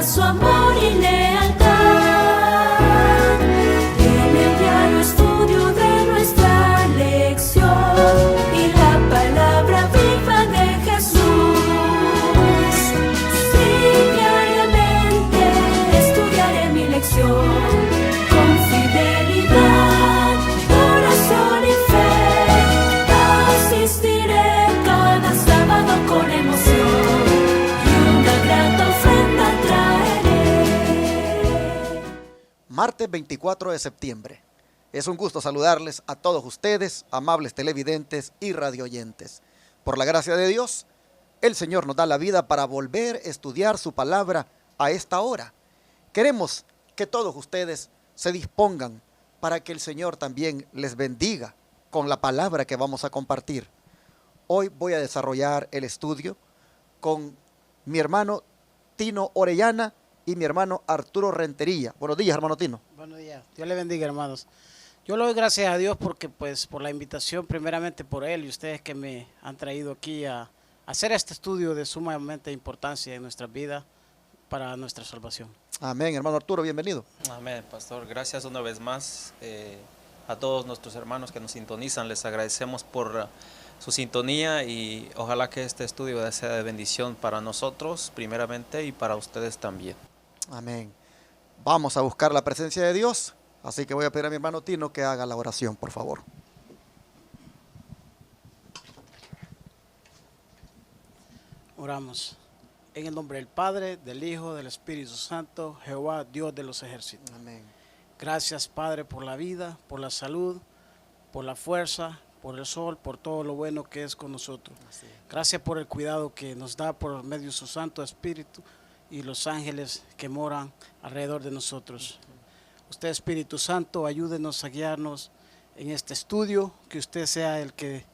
muestra su amor y lealtad. En el diario estudio de nuestra lección y la palabra viva de Jesús. Sí, diariamente estudiaré mi lección con fidelidad, oración y fe. Asistiré cada sábado con emoción y una grata ofrenda traeré. Martes 24 de septiembre. Es un gusto saludarles a todos ustedes, amables televidentes y radioyentes. Por la gracia de Dios, el Señor nos da la vida para volver a estudiar su palabra a esta hora. Queremos que todos ustedes se dispongan para que el Señor también les bendiga con la palabra que vamos a compartir. Hoy voy a desarrollar el estudio con mi hermano Tino Orellana y mi hermano Arturo Rentería. Buenos días, hermano Tino. Buenos días, Dios le bendiga, hermanos. Yo le doy gracias a Dios porque pues por la invitación, primeramente por él y ustedes que me han traído aquí a hacer este estudio de sumamente importancia en nuestra vida para nuestra salvación. Amén, hermano Arturo, bienvenido. Amén, pastor. Gracias una vez más a todos nuestros hermanos que nos sintonizan. Les agradecemos por su sintonía y ojalá que este estudio sea de bendición para nosotros primeramente y para ustedes también. Amén. Vamos a buscar la presencia de Dios, así que voy a pedir a mi hermano Tino que haga la oración, por favor. Oramos. En el nombre del Padre, del Hijo, del Espíritu Santo, Jehová, Dios de los ejércitos. Amén. Gracias, Padre, por la vida, por la salud, por la fuerza, por el sol, por todo lo bueno que es con nosotros. Así es. Gracias por el cuidado que nos da por medio de su Santo Espíritu y los ángeles que moran alrededor de nosotros. Usted, Espíritu Santo, ayúdenos a guiarnos en este estudio, que usted sea el que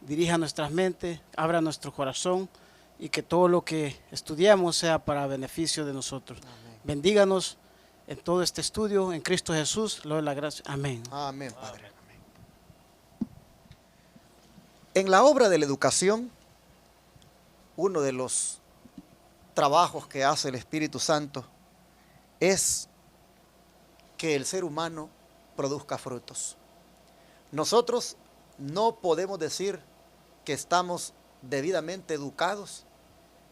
dirija nuestras mentes, abra nuestro corazón y que todo lo que estudiamos sea para beneficio de nosotros. Amén. Bendíganos en todo este estudio, en Cristo Jesús, le doy la gracia. Amén. Amén, Padre. Amén. En la obra de la educación, uno de los trabajos que hace el Espíritu Santo es que el ser humano produzca frutos. Nosotros no podemos decir que estamos debidamente educados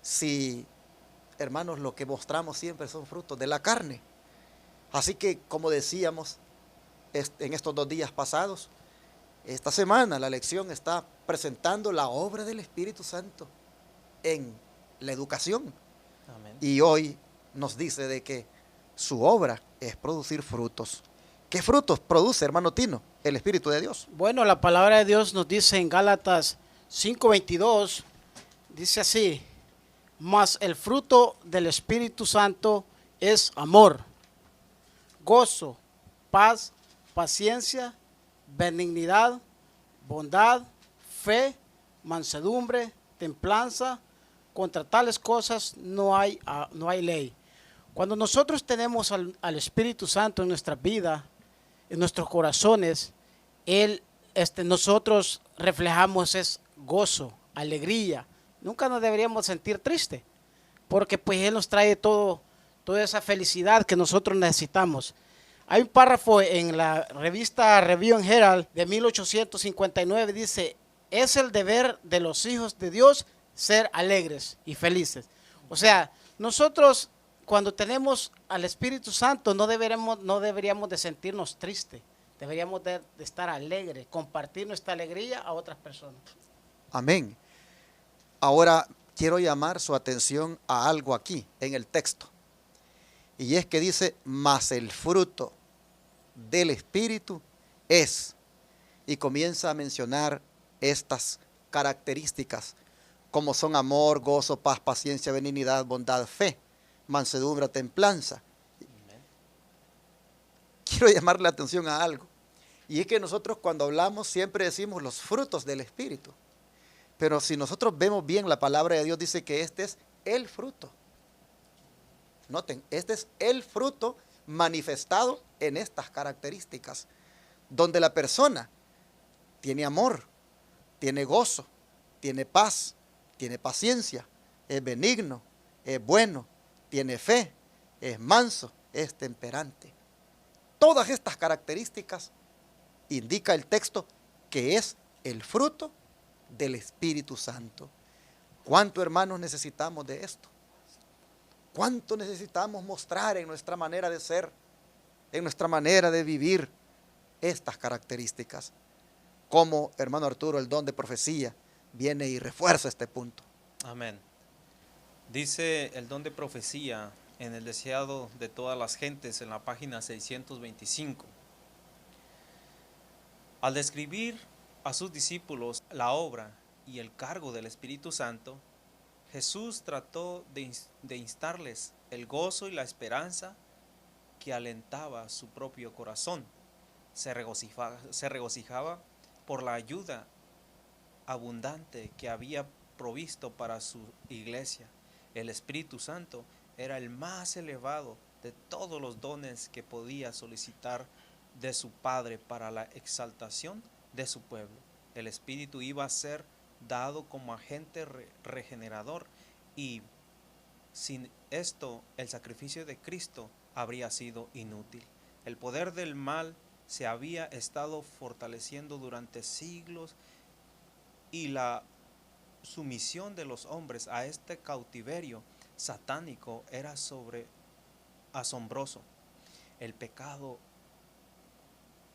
si, hermanos, lo que mostramos siempre son frutos de la carne. Así que, como decíamos en estos 2 días pasados, esta semana la lección está presentando la obra del Espíritu Santo en la educación. Amén. Y hoy nos dice de que su obra es producir frutos. ¿Qué frutos produce, hermano Tino, el Espíritu de Dios? Bueno, la palabra de Dios nos dice en Gálatas 5:22, dice así: mas el fruto del Espíritu Santo es amor, gozo, paz, paciencia, benignidad, bondad, fe, mansedumbre, templanza. Contra tales cosas no hay ley. Cuando nosotros tenemos al Espíritu Santo en nuestra vida, en nuestros corazones, nosotros reflejamos es gozo, alegría. Nunca nos deberíamos sentir tristes, porque pues Él nos trae toda esa felicidad que nosotros necesitamos. Hay un párrafo en la revista Review and Herald de 1859, dice: es el deber de los hijos de Dios ser alegres y felices. O sea, nosotros cuando tenemos al Espíritu Santo no deberíamos de sentirnos tristes, deberíamos de estar alegres, compartir nuestra alegría a otras personas. Amén. Ahora quiero llamar su atención a algo aquí en el texto. Y es que dice, mas el fruto del Espíritu es. Y comienza a mencionar estas características, como son amor, gozo, paz, paciencia, benignidad, bondad, fe, mansedumbre, templanza. Amén. Quiero llamarle la atención a algo. Y es que nosotros cuando hablamos siempre decimos los frutos del Espíritu. Pero si nosotros vemos bien, la palabra de Dios dice que este es el fruto. Noten, este es el fruto manifestado en estas características, donde la persona tiene amor, tiene gozo, tiene paz, tiene paciencia, es benigno, es bueno, tiene fe, es manso, es temperante. Todas estas características indica el texto que es el fruto del Espíritu Santo. ¿Cuánto, hermanos, necesitamos de esto? ¿Cuánto necesitamos mostrar en nuestra manera de ser, en nuestra manera de vivir estas características? Como, hermano Arturo, el don de profecía viene y refuerza este punto. Amén. Dice el don de profecía en el deseado de todas las gentes en la página 625. Al describir a sus discípulos la obra y el cargo del Espíritu Santo, Jesús trató de instarles el gozo y la esperanza que alentaba su propio corazón. Se regocijaba por la ayuda abundante que había provisto para su iglesia. El Espíritu Santo era el más elevado de todos los dones que podía solicitar de su Padre para la exaltación de su pueblo. El Espíritu iba a ser dado como agente regenerador, y sin esto el sacrificio de Cristo habría sido inútil. El poder del mal se había estado fortaleciendo durante siglos, y la sumisión de los hombres a este cautiverio satánico era asombroso. El pecado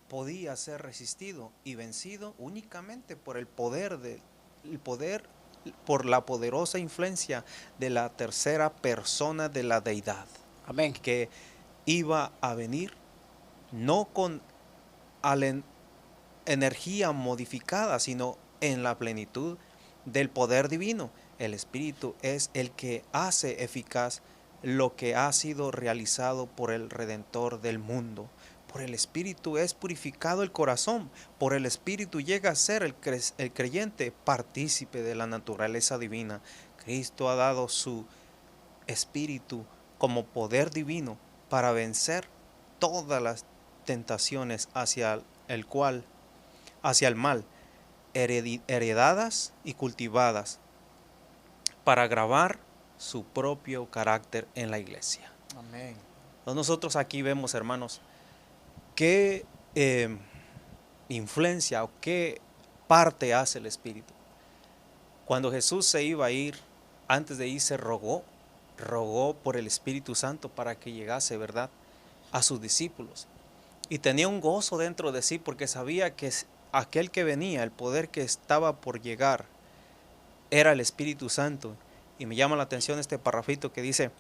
podía ser resistido y vencido únicamente por por la poderosa influencia de la tercera persona de la deidad. Amén. Que iba a venir no con energía modificada, sino en la plenitud del poder divino. El Espíritu es el que hace eficaz lo que ha sido realizado por el Redentor del mundo. Por el Espíritu es purificado el corazón. Por el Espíritu llega a ser el creyente partícipe de la naturaleza divina. Cristo ha dado su Espíritu como poder divino para vencer todas las tentaciones hacia el mal, heredadas y cultivadas, para grabar su propio carácter en la iglesia. Amén. Nosotros aquí vemos, hermanos, qué influencia o qué parte hace el Espíritu. Cuando Jesús se iba a ir, antes de irse rogó por el Espíritu Santo para que llegase, ¿verdad?, a sus discípulos. Y tenía un gozo dentro de sí porque sabía que aquel que venía, el poder que estaba por llegar, era el Espíritu Santo. Y me llama la atención este parrafito que dice,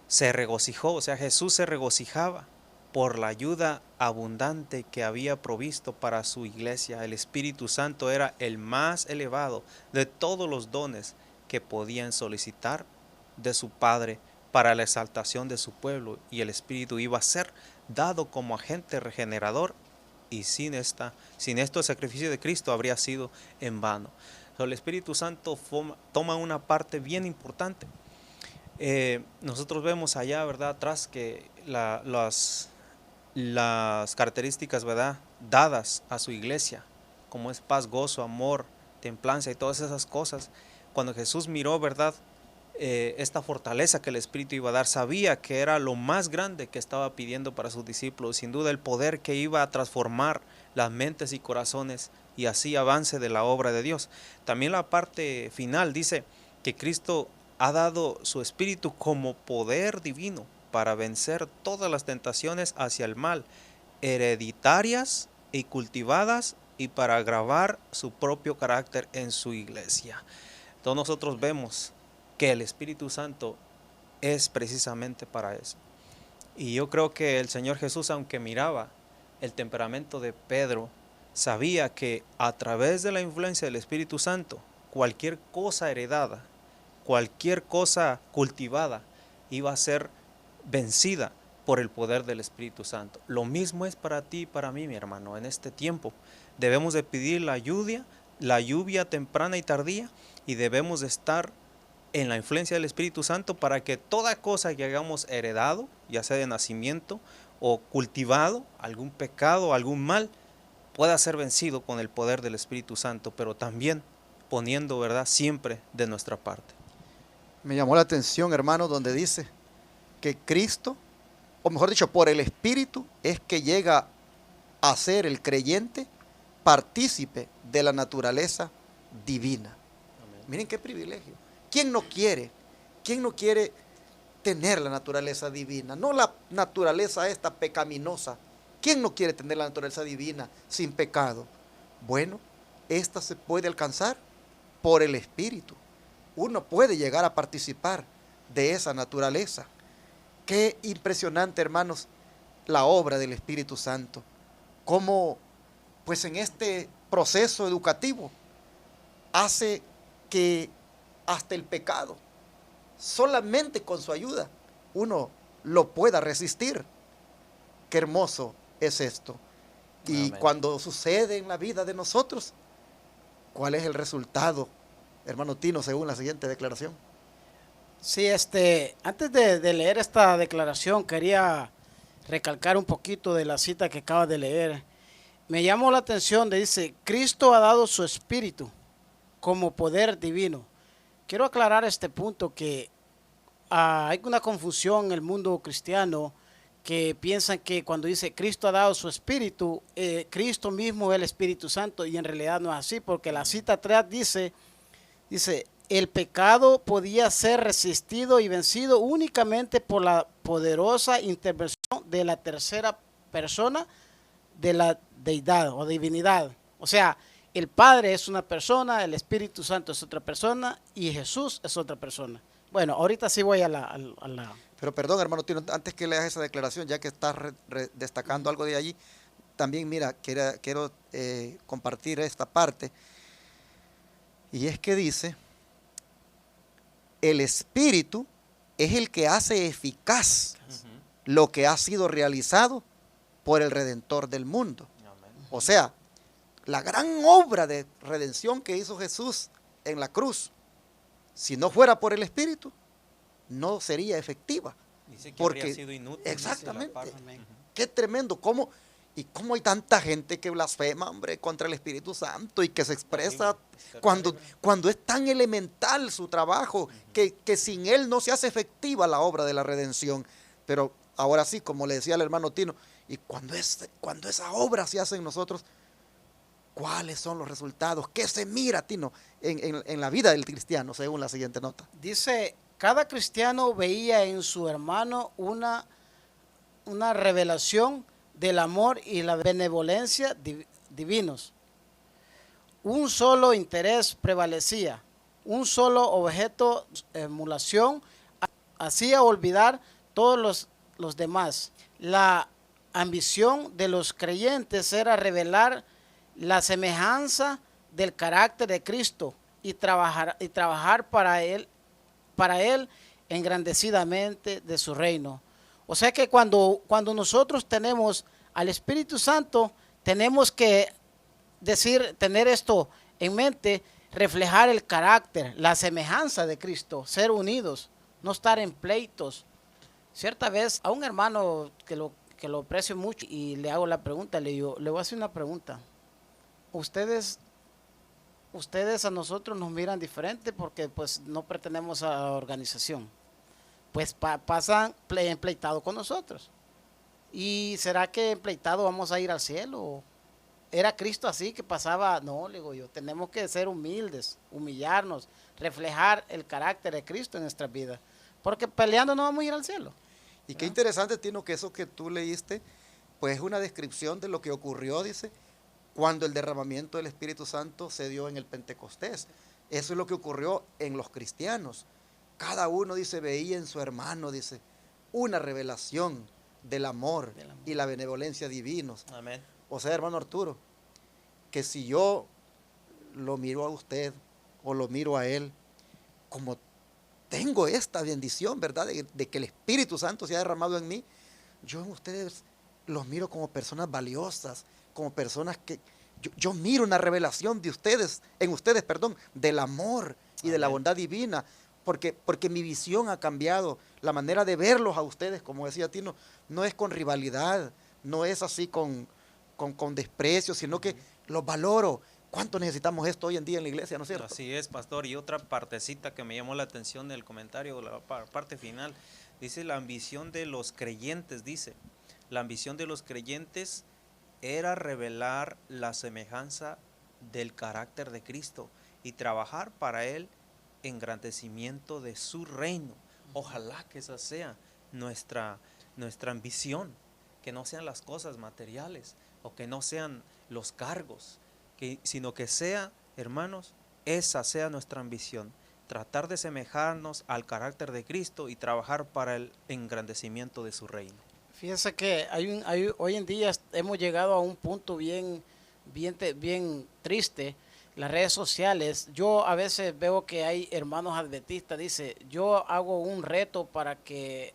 se regocijó, o sea, Jesús se regocijaba por la ayuda abundante que había provisto para su iglesia. El Espíritu Santo era el más elevado de todos los dones que podían solicitar de su Padre para la exaltación de su pueblo, y el Espíritu iba a ser dado como agente regenerador, y sin esto el sacrificio de Cristo habría sido en vano. El Espíritu Santo toma una parte bien importante. Nosotros vemos allá, ¿verdad?, atrás, que las características, ¿verdad?, dadas a su iglesia, como es paz, gozo, amor, templanza y todas esas cosas. Cuando Jesús miró, ¿verdad?, esta fortaleza que el Espíritu iba a dar, sabía que era lo más grande que estaba pidiendo para sus discípulos. Sin duda, el poder que iba a transformar las mentes y corazones, y así avance de la obra de Dios. También la parte final dice que Cristo ha dado su Espíritu como poder divino para vencer todas las tentaciones hacia el mal, hereditarias y cultivadas, y para grabar su propio carácter en su iglesia. Entonces nosotros vemos que el Espíritu Santo es precisamente para eso. Y yo creo que el Señor Jesús, aunque miraba el temperamento de Pedro, sabía que a través de la influencia del Espíritu Santo, cualquier cosa heredada, cualquier cosa cultivada, iba a ser vencida por el poder del Espíritu Santo. Lo mismo es para ti y para mí, mi hermano. En este tiempo debemos de pedir la lluvia temprana y tardía, y debemos de estar en la influencia del Espíritu Santo para que toda cosa que hayamos heredado, ya sea de nacimiento o cultivado, algún pecado, algún mal, pueda ser vencido con el poder del Espíritu Santo, pero también poniendo, ¿verdad?, siempre de nuestra parte. Me llamó la atención, hermano, donde dice que Cristo, o mejor dicho, por el Espíritu, es que llega a ser el creyente partícipe de la naturaleza divina. Amén. Miren qué privilegio. ¿Quién no quiere? ¿Quién no quiere tener la naturaleza divina? No la naturaleza esta pecaminosa. ¿Quién no quiere tener la naturaleza divina sin pecado? Bueno, esta se puede alcanzar por el Espíritu. Uno puede llegar a participar de esa naturaleza. Qué impresionante, hermanos, la obra del Espíritu Santo. Cómo, pues en este proceso educativo, hace que hasta el pecado, solamente con su ayuda, uno lo pueda resistir. Qué hermoso es esto. Y Amén. cuando sucede en la vida de nosotros, ¿cuál es el resultado, hermano Tino, según la siguiente declaración? Sí, antes de leer esta declaración, quería recalcar un poquito de la cita que acaba de leer. Me llamó la atención, dice, Cristo ha dado su espíritu como poder divino. Quiero aclarar este punto que hay una confusión en el mundo cristiano que piensan que cuando dice Cristo ha dado su espíritu, Cristo mismo es el Espíritu Santo, y en realidad no es así, porque la cita atrás dice, el pecado podía ser resistido y vencido únicamente por la poderosa intervención de la tercera persona de la deidad o divinidad. O sea, el Padre es una persona, el Espíritu Santo es otra persona y Jesús es otra persona. Bueno, ahorita sí voy a la... Pero perdón, hermano Tino, antes que leas esa declaración, ya que estás destacando algo de allí, también mira, quiero compartir esta parte. Y es que dice, el Espíritu es el que hace eficaz lo que ha sido realizado por el Redentor del mundo. Amén. O sea, la gran obra de redención que hizo Jesús en la cruz, si no fuera por el Espíritu, no sería efectiva. Dice que Porque, habría sido inútil. dice la exactamente, parte. qué tremendo, cómo hay tanta gente que blasfema, hombre, contra el Espíritu Santo y que se expresa Terrible. cuando es tan elemental su trabajo, que sin él no se hace efectiva la obra de la redención. Pero ahora sí, como le decía el hermano Tino, y cuando esa obra se hace en nosotros, ¿cuáles son los resultados? ¿Qué se mira, Tino, en la vida del cristiano, según la siguiente nota? Dice, cada cristiano veía en su hermano una revelación del amor y la benevolencia divinos. Un solo interés prevalecía, un solo objeto de emulación hacía olvidar todos los demás. La ambición de los creyentes era revelar la semejanza del carácter de Cristo y trabajar para él engrandecidamente de su reino. O sea que cuando nosotros tenemos al Espíritu Santo, tenemos que tener esto en mente, reflejar el carácter, la semejanza de Cristo, ser unidos, no estar en pleitos. Cierta vez a un hermano que lo aprecio mucho y le hago la pregunta, le voy a hacer una pregunta. Ustedes a nosotros nos miran diferente porque pues no pertenecemos a la organización. Pues pasan empleitados con nosotros. ¿Y será que empleitados vamos a ir al cielo? ¿Era Cristo así que pasaba? No, le digo yo, tenemos que ser humildes, humillarnos, reflejar el carácter de Cristo en nuestra vida. Porque peleando no vamos a ir al cielo. Y qué interesante, Tino, que eso que tú leíste, pues es una descripción de lo que ocurrió, dice, cuando el derramamiento del Espíritu Santo se dio en el Pentecostés. Eso es lo que ocurrió en los cristianos. Cada uno, dice, veía en su hermano, dice, una revelación del amor y la benevolencia divinos. Amén. O sea, hermano Arturo, que si yo lo miro a usted o lo miro a él, como tengo esta bendición, ¿verdad? De que el Espíritu Santo se ha derramado en mí, yo en ustedes los miro como personas valiosas, como personas que yo miro una revelación de ustedes, del amor y de la bondad divina, porque mi visión ha cambiado, la manera de verlos a ustedes, como decía Tino, no es con rivalidad, no es así con desprecio, sino que los valoro, ¿Cuánto necesitamos esto hoy en día en la iglesia, no es cierto? Así es, pastor. Y otra partecita que me llamó la atención del comentario, la parte final, dice la ambición de los creyentes, dice, la ambición de los creyentes era revelar la semejanza del carácter de Cristo y trabajar para el engrandecimiento de su reino. Ojalá que esa sea nuestra ambición, que no sean las cosas materiales o que no sean los cargos, sino que sea, hermanos, esa sea nuestra ambición, tratar de semejarnos al carácter de Cristo y trabajar para el engrandecimiento de su reino. Fíjense que hoy en día hemos llegado a un punto bien triste. Las redes sociales, yo a veces veo que hay hermanos adventistas, dice, yo hago un reto para que,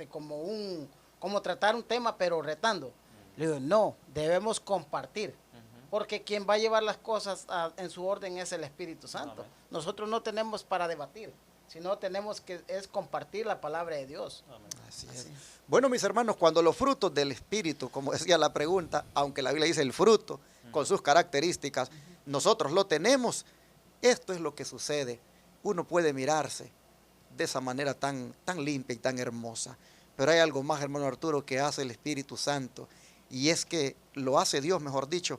como tratar un tema, pero retando. Le digo, no, debemos compartir, porque quien va a llevar las cosas en su orden es el Espíritu Santo. Amén. Nosotros no tenemos para debatir, sino tenemos que compartir la palabra de Dios. Amén. Así es. Bueno, mis hermanos, cuando los frutos del Espíritu, como decía la pregunta, aunque la Biblia dice el fruto, con sus características, nosotros lo tenemos, esto es lo que sucede. Uno puede mirarse de esa manera tan limpia y tan hermosa, pero hay algo más, hermano Arturo, que hace el Espíritu Santo, y es que lo hace Dios, mejor dicho,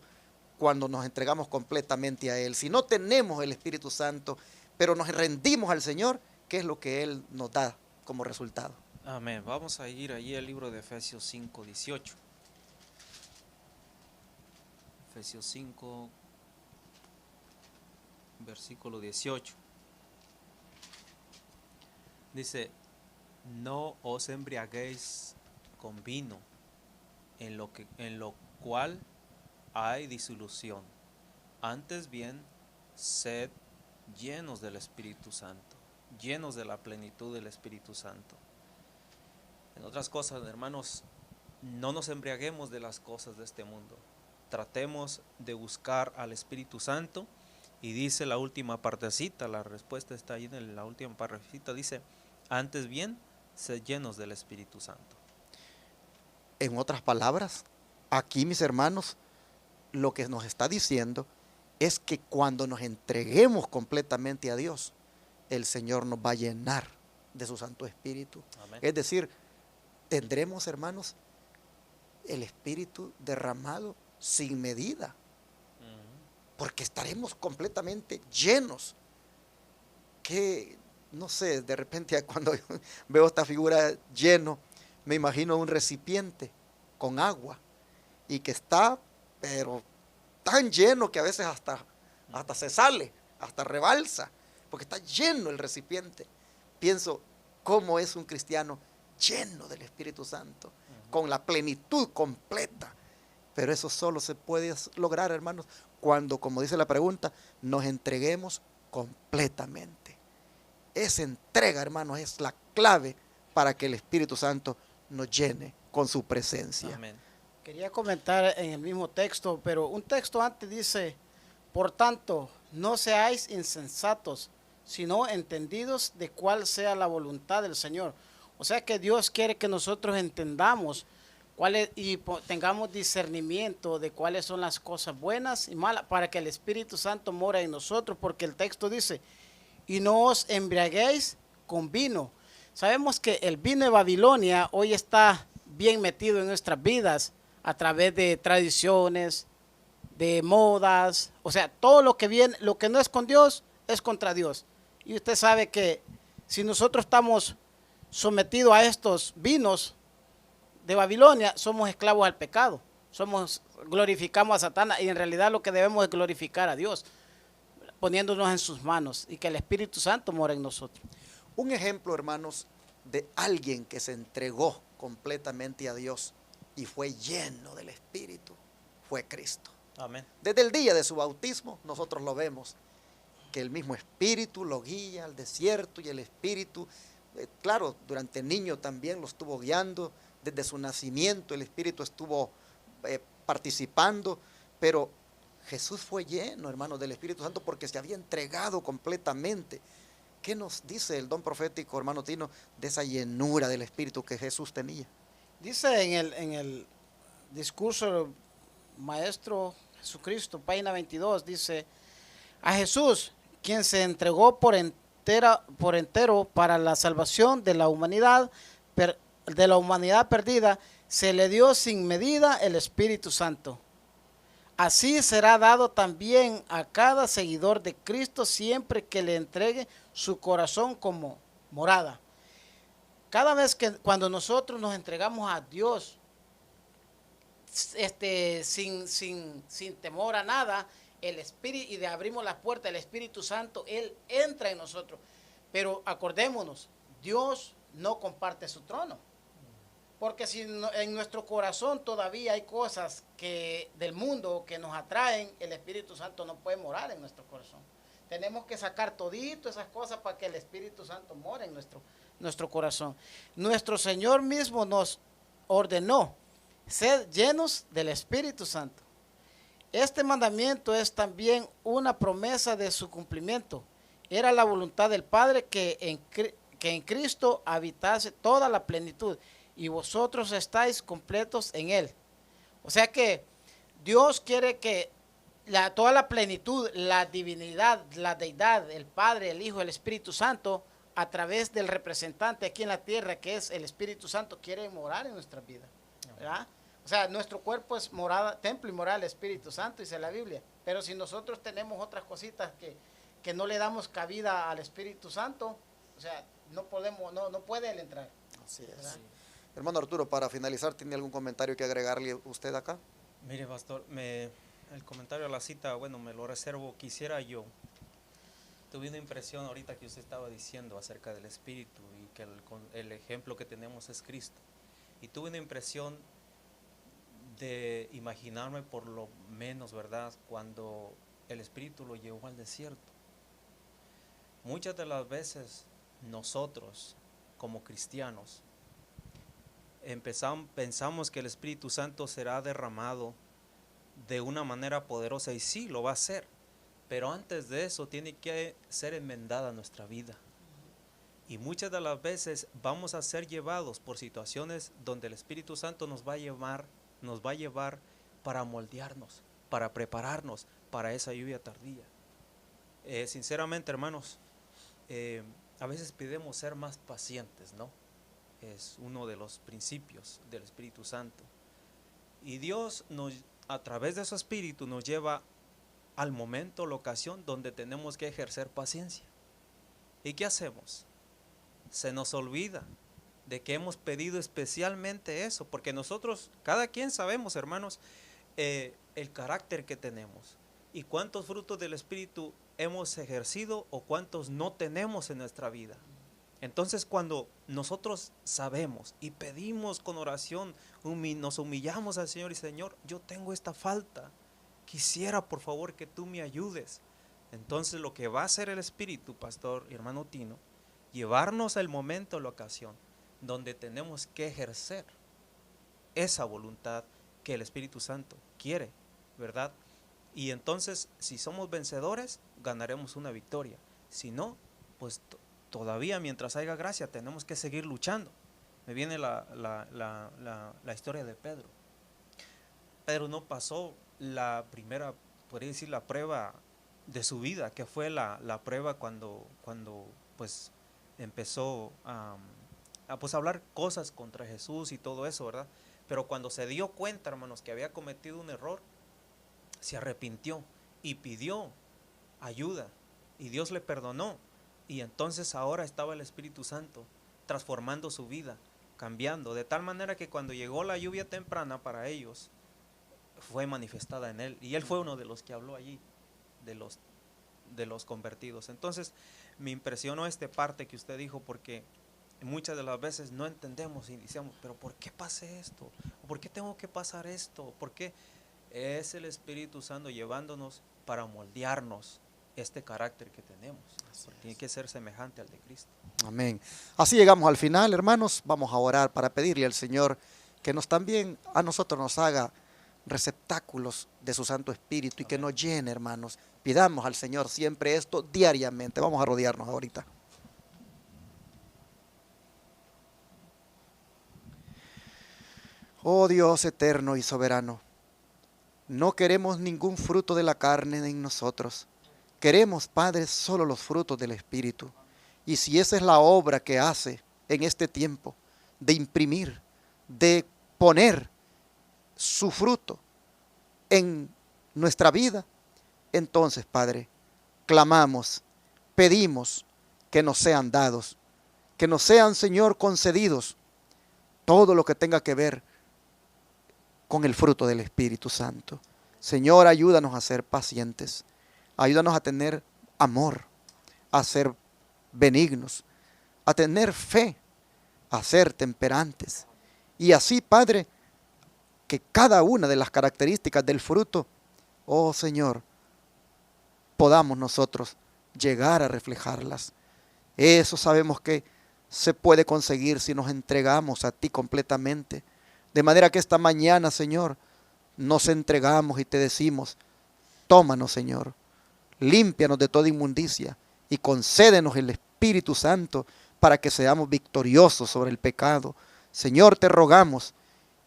cuando nos entregamos completamente a Él. Si no tenemos el Espíritu Santo, pero nos rendimos al Señor, ¿qué es lo que Él nos da como resultado? Amén. Vamos a ir allí al libro de Efesios 5, 18. Efesios 5, versículo 18. Dice, no os embriaguéis con vino, en lo cual hay disolución. Antes bien, sed llenos del Espíritu Santo, llenos de la plenitud del Espíritu Santo. En otras cosas, hermanos, no nos embriaguemos de las cosas de este mundo. Tratemos de buscar al Espíritu Santo. Y dice la última partecita, la respuesta está ahí en la última partecita, dice, antes bien, sed llenos del Espíritu Santo. En otras palabras, aquí, mis hermanos, lo que nos está diciendo es que cuando nos entreguemos completamente a Dios, el Señor nos va a llenar de su Santo Espíritu. Amén. Es decir, tendremos, hermanos, el Espíritu derramado sin medida, porque estaremos completamente llenos. Que, no sé, de repente cuando veo esta figura lleno, me imagino un recipiente con agua y que está, pero tan lleno que a veces hasta se sale, hasta rebalsa, porque está lleno el recipiente. Pienso, ¿cómo es un cristiano lleno del Espíritu Santo? Con la plenitud completa. Pero eso solo se puede lograr, hermanos, cuando, como dice la pregunta, nos entreguemos completamente. Esa entrega, hermanos, es la clave para que el Espíritu Santo nos llene con su presencia. Amén. Quería comentar en el mismo texto, pero un texto antes dice, por tanto, no seáis insensatos, sino entendidos de cuál sea la voluntad del Señor. O sea que Dios quiere que nosotros entendamos y tengamos discernimiento de cuáles son las cosas buenas y malas, para que el Espíritu Santo mora en nosotros, porque el texto dice, y no os embriaguéis con vino. Sabemos que el vino de Babilonia hoy está bien metido en nuestras vidas a través de tradiciones, de modas, o sea, todo lo que viene, lo que no es con Dios, es contra Dios. Y usted sabe que si nosotros estamos sometidos a estos vinos de Babilonia, somos esclavos al pecado, glorificamos a Satanás, y en realidad lo que debemos es glorificar a Dios, poniéndonos en sus manos y que el Espíritu Santo mora en nosotros. Un ejemplo, hermanos, de alguien que se entregó completamente a Dios y fue lleno del Espíritu, fue Cristo. Amén. Desde el día de su bautismo, nosotros lo vemos, que el mismo Espíritu lo guía al desierto, y el Espíritu, claro, durante niño también lo estuvo guiando. Desde su nacimiento el Espíritu estuvo participando, pero Jesús fue lleno, hermanos, del Espíritu Santo porque se había entregado completamente. ¿Qué nos dice el don profético, hermano Tino, de esa llenura del Espíritu que Jesús tenía? Dice en el discurso del maestro Jesucristo, página 22, dice: a Jesús, quien se entregó por entero para la salvación de la humanidad perdida, se le dio sin medida el Espíritu Santo. Así será dado también a cada seguidor de Cristo siempre que le entregue su corazón como morada. Cada vez que cuando nosotros nos entregamos a Dios, sin temor a nada, el Espíritu, y le abrimos la puerta, el Espíritu Santo, Él entra en nosotros. Pero acordémonos, Dios no comparte su trono. Porque si en nuestro corazón todavía hay cosas del mundo que nos atraen, el Espíritu Santo no puede morar en nuestro corazón. Tenemos que sacar todito esas cosas para que el Espíritu Santo more en nuestro corazón. Nuestro Señor mismo nos ordenó ser llenos del Espíritu Santo. Este mandamiento es también una promesa de su cumplimiento. Era la voluntad del Padre que en Cristo habitase toda la plenitud, y vosotros estáis completos en Él. O sea que Dios quiere que toda la plenitud, la divinidad, la deidad, el Padre, el Hijo, el Espíritu Santo, a través del representante aquí en la tierra, que es el Espíritu Santo, quiere morar en nuestra vida, ¿verdad? O sea, nuestro cuerpo es morada, templo y morada del Espíritu Santo, dice la Biblia. Pero si nosotros tenemos otras cositas que no le damos cabida al Espíritu Santo, o sea, no puede él entrar. Así es. ¿Verdad? Hermano Arturo, para finalizar, ¿tiene algún comentario que agregarle usted acá? Mire, pastor, el comentario a la cita, bueno, me lo reservo. Quisiera yo, tuve una impresión ahorita que usted estaba diciendo acerca del Espíritu y que el ejemplo que tenemos es Cristo. Y tuve una impresión de imaginarme por lo menos, ¿verdad?, cuando el Espíritu lo llevó al desierto. Muchas de las veces nosotros, como cristianos, pensamos que el Espíritu Santo será derramado de una manera poderosa, y sí, lo va a hacer, pero antes de eso tiene que ser enmendada nuestra vida. Y muchas de las veces vamos a ser llevados por situaciones donde el Espíritu Santo nos va a llevar para moldearnos, para prepararnos para esa lluvia tardía. Sinceramente, hermanos, a veces pedimos ser más pacientes, ¿no? Es uno de los principios del Espíritu Santo. Y Dios a través de su Espíritu nos lleva al momento, la ocasión donde tenemos que ejercer paciencia. ¿Y qué hacemos? Se nos olvida de que hemos pedido especialmente eso, porque nosotros, cada quien sabemos, hermanos, el carácter que tenemos y cuántos frutos del Espíritu hemos ejercido o cuántos no tenemos en nuestra vida. Entonces, cuando nosotros sabemos y pedimos con oración, nos humillamos al Señor y Señor, yo tengo esta falta, quisiera por favor que tú me ayudes. Entonces lo que va a hacer el Espíritu, pastor y hermano Tino, llevarnos al momento, la ocasión, donde tenemos que ejercer esa voluntad que el Espíritu Santo quiere, ¿verdad? Y entonces, si somos vencedores, ganaremos una victoria. Si no, pues todavía mientras haya gracia tenemos que seguir luchando. Me viene la historia de Pedro. Pedro no pasó la primera, podría decir, la prueba de su vida, que fue la prueba cuando pues empezó a hablar cosas contra Jesús y todo eso, ¿verdad? Pero cuando se dio cuenta, hermanos, que había cometido un error, se arrepintió y pidió ayuda y Dios le perdonó. Y entonces ahora estaba el Espíritu Santo transformando su vida, cambiando, de tal manera que cuando llegó la lluvia temprana para ellos, fue manifestada en él. Y él fue uno de los que habló allí, de los convertidos. Entonces me impresionó esta parte que usted dijo, porque muchas de las veces no entendemos y decimos, pero ¿por qué pasé esto? ¿Por qué tengo que pasar esto? ¿Por qué? Es el Espíritu Santo llevándonos para moldearnos este carácter que tenemos. Tiene que ser semejante al de Cristo. Amén. Así llegamos al final, hermanos. Vamos a orar para pedirle al Señor que también a nosotros nos haga receptáculos de su Santo Espíritu y que nos llene, hermanos. Pidamos al Señor siempre esto diariamente. Vamos a rodearnos ahorita. Oh Dios eterno y soberano, No queremos ningún fruto de la carne en nosotros. Queremos, Padre, solo los frutos del Espíritu. Y si esa es la obra que hace en este tiempo, de imprimir, de poner su fruto en nuestra vida, entonces, Padre, clamamos, pedimos que nos sean dados, que nos sean, Señor, concedidos todo lo que tenga que ver con el fruto del Espíritu Santo. Señor, ayúdanos a ser pacientes, ayúdanos a tener amor, a ser benignos, a tener fe, a ser temperantes. Y así, Padre, que cada una de las características del fruto, oh Señor, podamos nosotros llegar a reflejarlas. Eso sabemos que se puede conseguir si nos entregamos a ti completamente. De manera que esta mañana, Señor, nos entregamos y te decimos, tómanos, Señor, límpianos de toda inmundicia y concédenos el Espíritu Santo para que seamos victoriosos sobre el pecado. Señor, te rogamos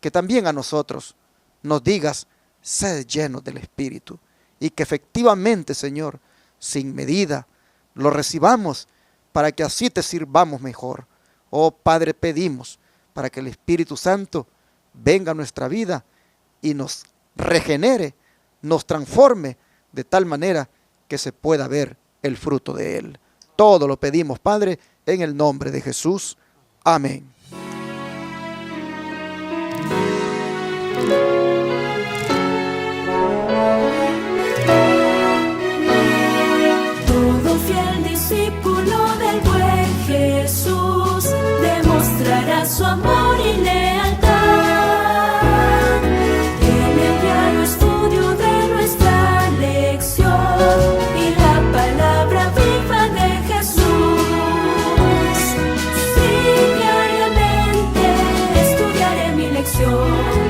que también a nosotros nos digas, sed llenos del Espíritu, y que efectivamente, Señor, sin medida, lo recibamos para que así te sirvamos mejor. Oh Padre, pedimos para que el Espíritu Santo venga a nuestra vida y nos regenere, nos transforme de tal manera que se pueda ver el fruto de Él. Todo lo pedimos, Padre, en el nombre de Jesús. Amén. Todo fiel discípulo del buen Jesús demostrará su amor y lealtad en el diario estudio de nuestra lección y la palabra viva de Jesús. Sí, diariamente estudiaré mi lección.